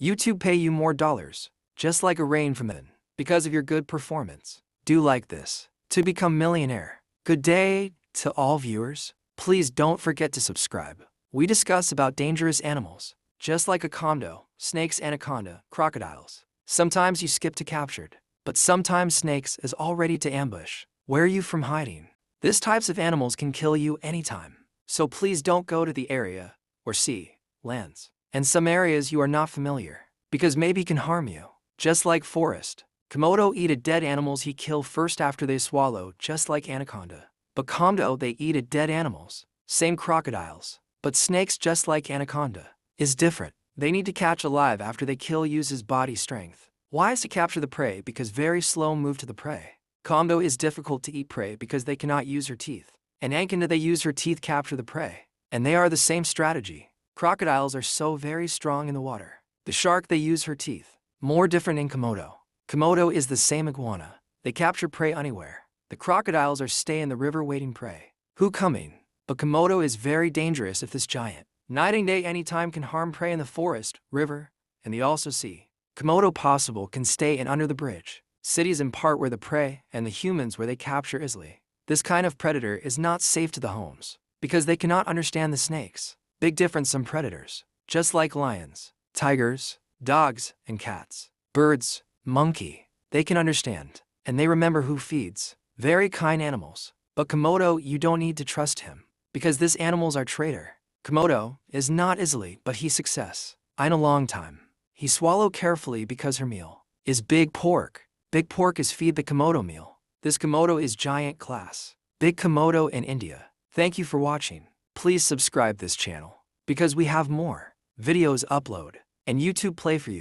YouTube pay you more dollars, just like a rain from heaven, because of your good performance. Do like this to become millionaire. Good day to all viewers. Please don't forget to subscribe. We discuss about dangerous animals, just like a Comodo, snakes, anaconda, crocodiles. Sometimes you skip to captured, but sometimes snakes is all ready to ambush. Where are you from hiding? These types of animals can kill you anytime. So please don't go to the area or sea, lands, and some areas you are not familiar, because maybe can harm you. Just like forest, Comodo eat a dead animals he kill first after they swallow, just like anaconda. But Comodo they eat a dead animals, same crocodiles. But snakes just like anaconda is different. They need to catch alive after they kill uses body strength. Why is to capture the prey because very slow move to the prey. Comodo is difficult to eat prey because they cannot use her teeth. And anaconda they use her teeth capture the prey. And they are the same strategy. Crocodiles are so very strong in the water. The shark they use her teeth. More different in Comodo. Comodo is the same iguana. They capture prey anywhere. The crocodiles are stay in the river waiting prey. Who coming? But Comodo is very dangerous if this giant. Night and day anytime can harm prey in the forest, river, and the also sea. Comodo possible can stay in under the bridge. Cities in part where the prey and the humans where they capture easily. This kind of predator is not safe to the homes, because they cannot understand the snakes. Big difference some predators, just like lions, tigers, dogs, and cats. Birds, monkey, they can understand, and they remember who feeds. Very kind animals. But Comodo you don't need to trust him, because these animals are traitor. Comodo is not easily but he success. In a long time. He swallow carefully because her meal is big pork. Big pork is feed the Comodo meal. This Comodo is giant class. Big Comodo in India. Thank you for watching. Please subscribe this channel, because we have more videos upload, and YouTube play for you.